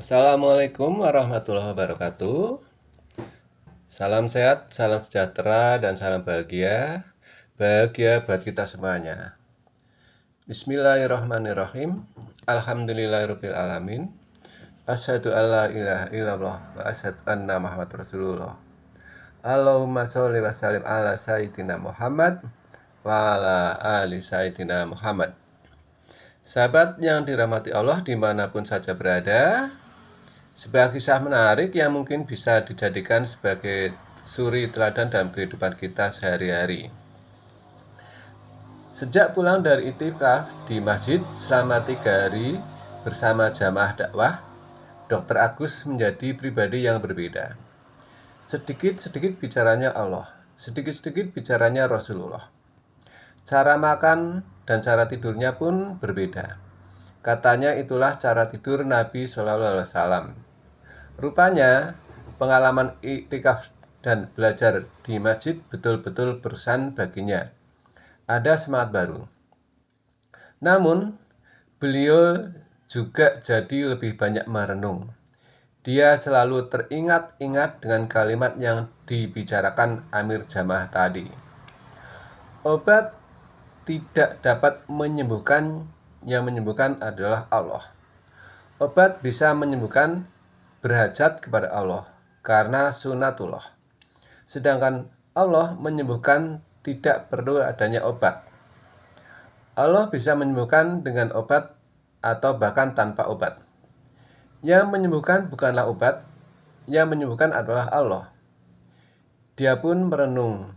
Assalamualaikum warahmatullahi wabarakatuh. Salam sehat, salam sejahtera, dan salam bahagia. Bahagia buat kita semuanya. Bismillahirrahmanirrahim. Alhamdulillahirabbil alamin. Asyhadu alla ilaha illallah wa asyhadu anna Muhammadar Rasulullah. Allahumma sholli wa sallim ala sayyidina Muhammad wa ala ali sayyidina Muhammad. Sahabat yang dirahmati Allah dimanapun saja berada, sebuah kisah menarik yang mungkin bisa dijadikan sebagai suri teladan dalam kehidupan kita sehari-hari. Sejak pulang dari iktikaf di masjid selama 3 hari bersama jamaah dakwah, Dr. Agus menjadi pribadi yang berbeda. Sedikit-sedikit bicaranya Allah, sedikit-sedikit bicaranya Rasulullah. Cara makan dan cara tidurnya pun berbeda. Katanya itulah cara tidur Nabi SAW. Rupanya pengalaman iktikaf dan belajar di masjid betul-betul berkesan baginya. Ada semangat baru. Namun, beliau juga jadi lebih banyak merenung. Dia selalu teringat-ingat dengan kalimat yang dibicarakan Amir Jamaah tadi. Obat tidak dapat menyembuhkan, yang menyembuhkan adalah Allah. Obat bisa menyembuhkan berhajat kepada Allah karena sunatullah. Sedangkan Allah menyembuhkan tidak perlu adanya obat. Allah bisa menyembuhkan dengan obat atau bahkan tanpa obat. Yang menyembuhkan bukanlah obat, yang menyembuhkan adalah Allah. Dia pun merenung,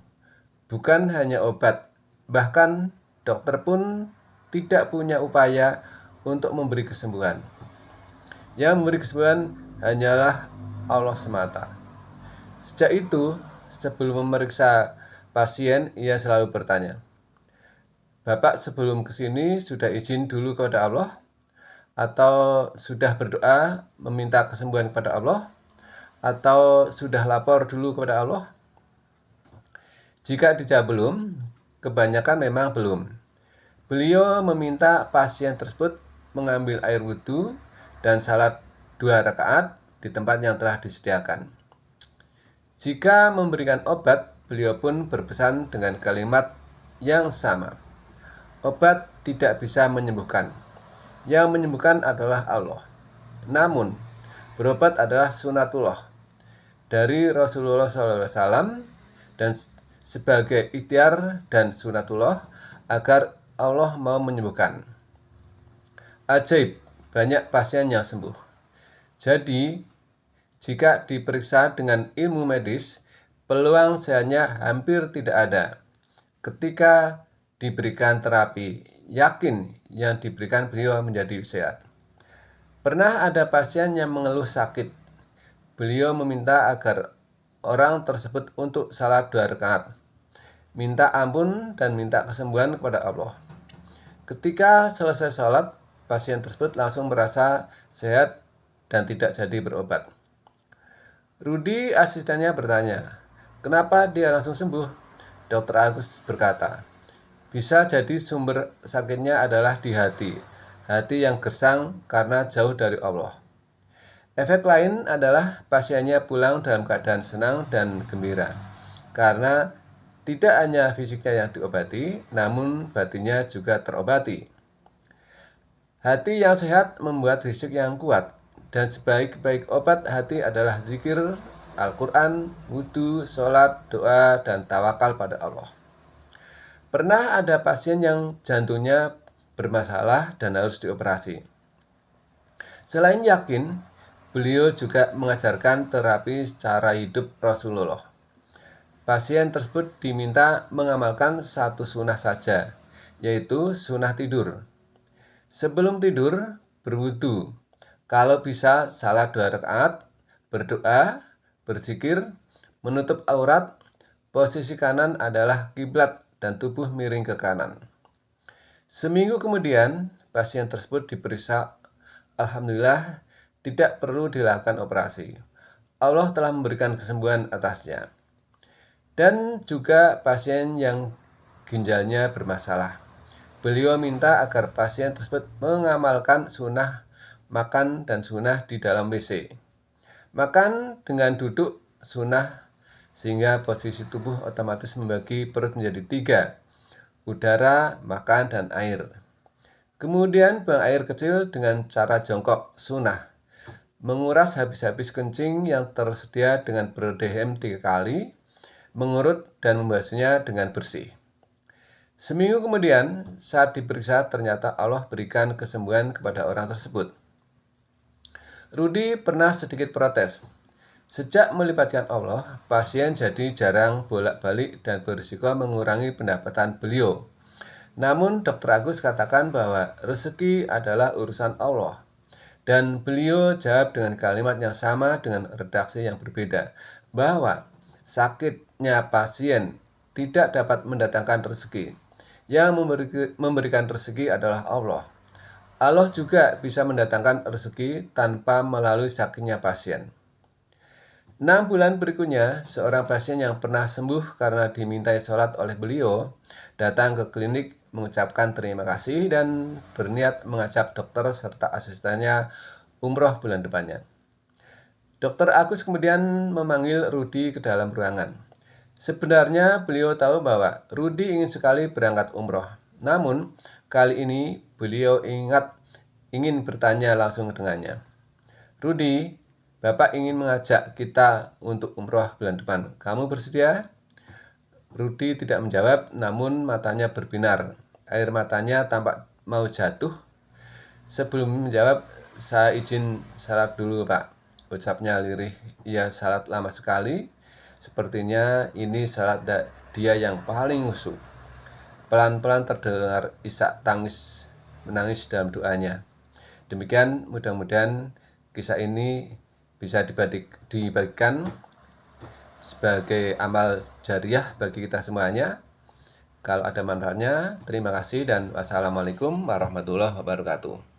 bukan hanya obat, bahkan dokter pun tidak punya upaya untuk memberi kesembuhan. Yang memberi kesembuhan hanyalah Allah semata. Sejak itu, sebelum memeriksa pasien, ia selalu bertanya, "Bapak sebelum kesini sudah izin dulu kepada Allah? Atau sudah berdoa meminta kesembuhan kepada Allah? Atau sudah lapor dulu kepada Allah?" Jika dijawab belum, kebanyakan memang belum. Beliau meminta pasien tersebut mengambil air wudhu dan salat 2 rakaat di tempat yang telah disediakan. Jika memberikan obat, beliau pun berpesan dengan kalimat yang sama. Obat tidak bisa menyembuhkan. Yang menyembuhkan adalah Allah. Namun, berobat adalah sunatullah dari Rasulullah SAW dan sebagai ikhtiar dan sunatullah agar Allah mau menyembuhkan. Ajaib, banyak pasien yang sembuh. Jadi, jika diperiksa dengan ilmu medis, peluang sehatnya hampir tidak ada. Ketika diberikan terapi, yakin yang diberikan beliau menjadi sehat. Pernah ada pasien yang mengeluh sakit. Beliau meminta agar orang tersebut untuk salat 2 rakaat, minta ampun dan minta kesembuhan kepada Allah. Ketika selesai sholat, pasien tersebut langsung merasa sehat dan tidak jadi berobat. Rudi, asistennya, bertanya, "Kenapa dia langsung sembuh?" Dr. Agus berkata, "Bisa jadi sumber sakitnya adalah di hati yang gersang karena jauh dari Allah." Efek lain adalah pasiennya pulang dalam keadaan senang dan gembira, karena tidak hanya fisiknya yang diobati, namun batinnya juga terobati. Hati yang sehat membuat fisik yang kuat, dan sebaik-baik obat hati adalah zikir, Al-Quran, wudhu, sholat, doa, dan tawakal pada Allah. Pernah ada pasien yang jantungnya bermasalah dan harus dioperasi. Selain yakin, beliau juga mengajarkan terapi cara hidup Rasulullah. Pasien tersebut diminta mengamalkan satu sunnah saja, yaitu sunnah tidur. Sebelum tidur, berwudu. Kalau bisa, salat 2 rakaat, berdoa, berzikir, menutup aurat. Posisi kanan adalah kiblat dan tubuh miring ke kanan. Seminggu kemudian, pasien tersebut diperiksa. Alhamdulillah, tidak perlu dilakukan operasi. Allah telah memberikan kesembuhan atasnya. Dan juga pasien yang ginjalnya bermasalah. Beliau minta agar pasien tersebut mengamalkan sunnah makan dan sunnah di dalam WC. Makan dengan duduk sunnah sehingga posisi tubuh otomatis membagi perut menjadi 3, udara, makan, dan air. Kemudian buang air kecil dengan cara jongkok sunnah. Menguras habis-habis kencing yang tersedia dengan berdehem 3 kali, mengurut dan membasuhnya dengan bersih. Seminggu kemudian, saat diperiksa ternyata Allah berikan kesembuhan kepada orang tersebut. Rudy pernah sedikit protes. Sejak melibatkan Allah, pasien jadi jarang bolak-balik dan berisiko mengurangi pendapatan beliau. Namun Dr. Agus katakan bahwa rezeki adalah urusan Allah. Dan beliau jawab dengan kalimat yang sama dengan redaksi yang berbeda, bahwa sakitnya pasien tidak dapat mendatangkan rezeki. Yang memberikan rezeki adalah Allah. Allah juga bisa mendatangkan rezeki tanpa melalui sakitnya pasien. 6 bulan berikutnya, seorang pasien yang pernah sembuh karena dimintai sholat oleh beliau datang ke klinik mengucapkan terima kasih dan berniat mengajak dokter serta asistennya umroh bulan depannya. Dr. Agus kemudian memanggil Rudy ke dalam ruangan. Sebenarnya beliau tahu bahwa Rudy ingin sekali berangkat umroh. Namun, kali ini beliau ingin bertanya langsung dengannya. Rudy, Bapak ingin mengajak kita untuk umroh bulan depan. Kamu bersedia? Rudy tidak menjawab, namun matanya berbinar. Air matanya tampak mau jatuh. Sebelum menjawab, saya izin salat dulu, Pak. Ucapnya lirih. Ia salat lama sekali. Sepertinya ini salat dia yang paling khusyuk. Pelan-pelan terdengar isak tangis menangis dalam doanya. Demikian, mudah-mudahan kisah ini bisa dibagikan sebagai amal jariah bagi kita semuanya. Kalau ada manfaatnya, terima kasih dan wassalamualaikum warahmatullahi wabarakatuh.